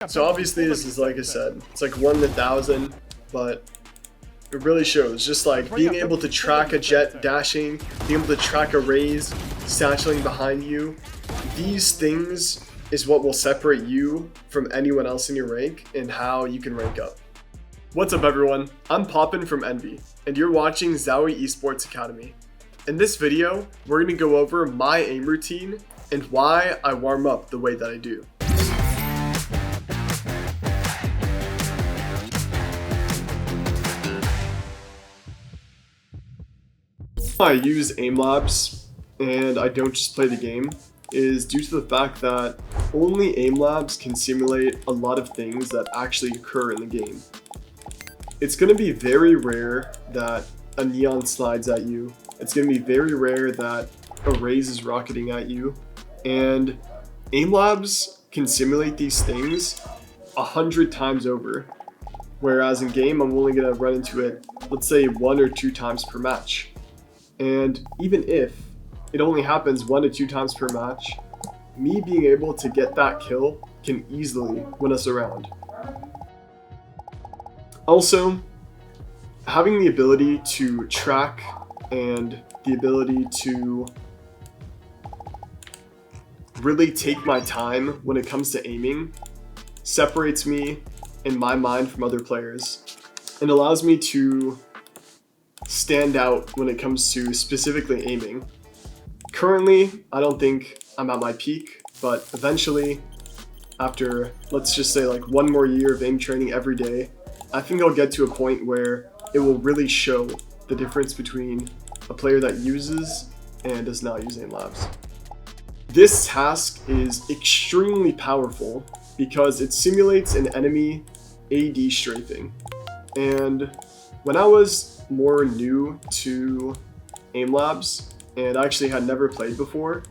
So obviously this is, like I said, it's like 1 in 1,000, but it really shows. Just like being able to track a Jett dashing, being able to track a Raze satcheling behind you. These things is what will separate you from anyone else in your rank and how you can rank up. What's up everyone, I'm Poppin from Envy, and you're watching ZOWIE Esports Academy. In this video, we're going to go over my aim routine and why I warm up the way that I do. I use Aimlabs and I don't just play the game is due to the fact that only Aimlabs can simulate a lot of things that actually occur in the game. It's going to be very rare that a neon slides at you. It's going to be very rare that a Raze is rocketing at you. And Aimlabs can simulate these things 100 times over. Whereas in game, I'm only going to run into it, let's say 1 or 2 times per match. And even if it only happens 1 to 2 times per match, me being able to get that kill can easily win us around. Also, having the ability to track and the ability to really take my time when it comes to aiming separates me in my mind from other players and allows me to stand out when it comes to specifically aiming. Currently, I don't think I'm at my peak, but eventually, after let's just say like 1 more year of aim training every day, I think I'll get to a point where it will really show the difference between a player that uses and does not use Aimlabs. This task is extremely powerful because it simulates an enemy AD strafing. And when I was more new to Aimlabs, and I actually had never played before,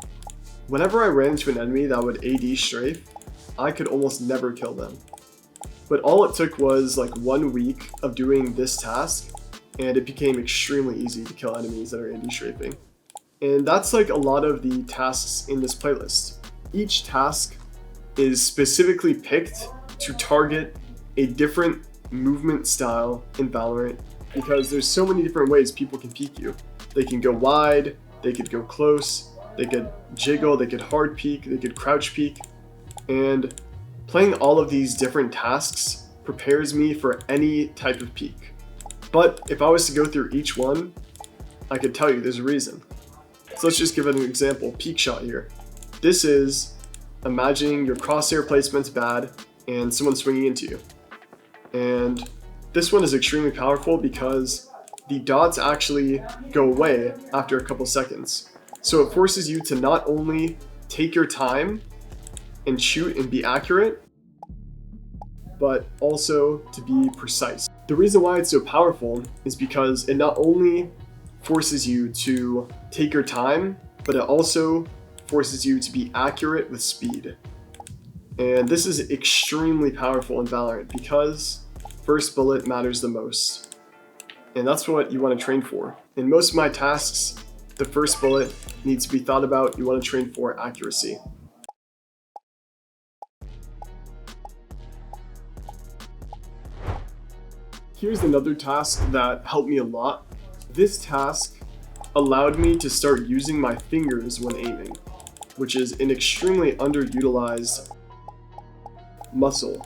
whenever I ran into an enemy that would AD strafe, I could almost never kill them. But all it took was like 1 week of doing this task, and it became extremely easy to kill enemies that are AD strafing. And that's like a lot of the tasks in this playlist. Each task is specifically picked to target a different movement style in VALORANT, because there's so many different ways people can peek you. They can go wide, they could go close, they could jiggle, they could hard peek, they could crouch peek. And playing all of these different tasks prepares me for any type of peek. But if I was to go through each one, I could tell you there's a reason. So let's just give it an example, peek shot here. This is imagining your crosshair placement's bad and someone's swinging into you. And this one is extremely powerful because the dots actually go away after a couple seconds. So it forces you to not only take your time and shoot and be accurate, but also to be precise. The reason why it's so powerful is because it not only forces you to take your time, but it also forces you to be accurate with speed. And this is extremely powerful in VALORANT because first bullet matters the most. And that's what you want to train for. In most of my tasks, the first bullet needs to be thought about. You want to train for accuracy. Here's another task that helped me a lot. This task allowed me to start using my fingers when aiming, which is an extremely underutilized muscle.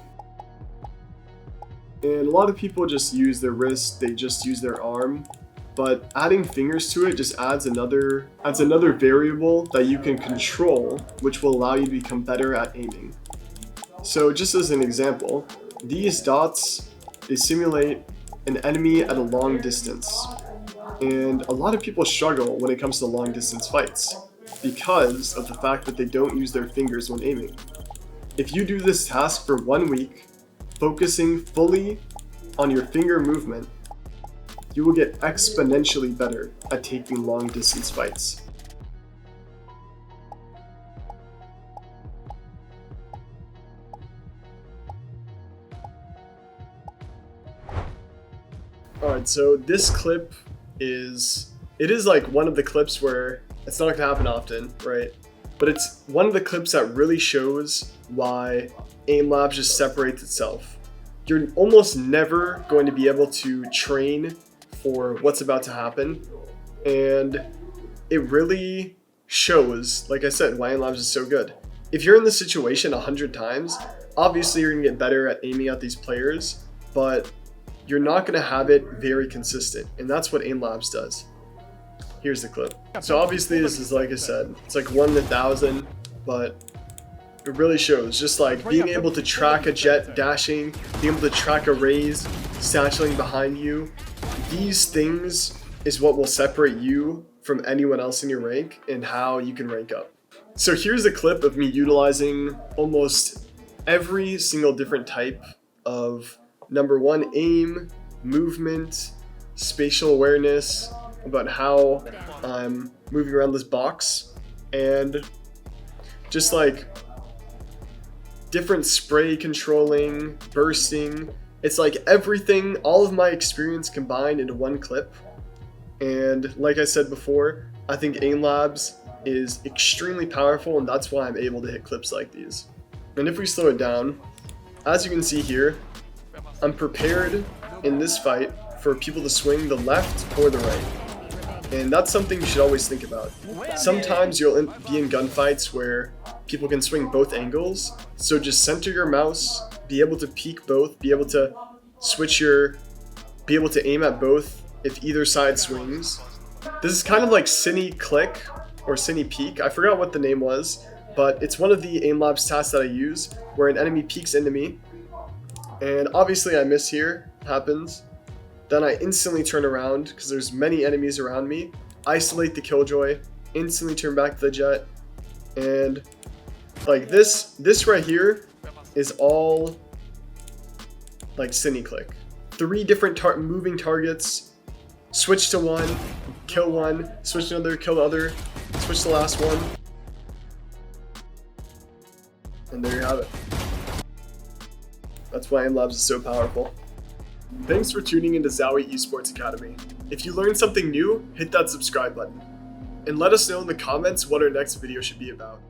And a lot of people just use their wrist, they just use their arm, but adding fingers to it just adds another variable that you can control, which will allow you to become better at aiming. So just as an example, these dots, they simulate an enemy at a long distance. And a lot of people struggle when it comes to long distance fights because of the fact that they don't use their fingers when aiming. If you do this task for 1 week, focusing fully on your finger movement, you will get exponentially better at taking long distance fights. Alright, so this clip is like one of the clips where it's not gonna happen often, right? But it's one of the clips that really shows why Aimlabs just separates itself. You're almost never going to be able to train for what's about to happen, and it really shows, like I said, why Aimlabs is so good. If you're in this situation 100 times, obviously you're gonna get better at aiming at these players, but you're not gonna have it very consistent, and that's what Aimlabs does. Here's the clip. So obviously this is, like I said, it's like 1 in 1,000, but it really shows, just like being able to track a Jett dashing, being able to track a Raze satcheling behind you. These things is what will separate you from anyone else in your rank and how you can rank up. So here's a clip of me utilizing almost every single different type of number 1 aim, movement, spatial awareness, about how I'm moving around this box, and just like different spray controlling, bursting. It's like everything, all of my experience combined into one clip. And like I said before, I think Aimlabs is extremely powerful, and that's why I'm able to hit clips like these. And if we slow it down, as you can see here, I'm prepared in this fight for people to swing the left or the right. And that's something you should always think about. Sometimes you'll be in gunfights where people can swing both angles, so just center your mouse, be able to peek both, be able to be able to aim at both if either side swings. This is kind of like Cine Click or Cine Peek, I forgot what the name was, but it's one of the Aimlabs tasks that I use where an enemy peeks into me, and obviously I miss here, happens. Then I instantly turn around because there's many enemies around me, isolate the Killjoy, instantly turn back to the Jett, and like this right here is all like Cine Click. 3 different moving targets, switch to one, kill one, switch to another, kill the other, switch to the last one, and there you have it. That's why Aimlabs is so powerful. Thanks for tuning into ZOWIE Esports Academy. If you learned something new, hit that subscribe button. And let us know in the comments what our next video should be about.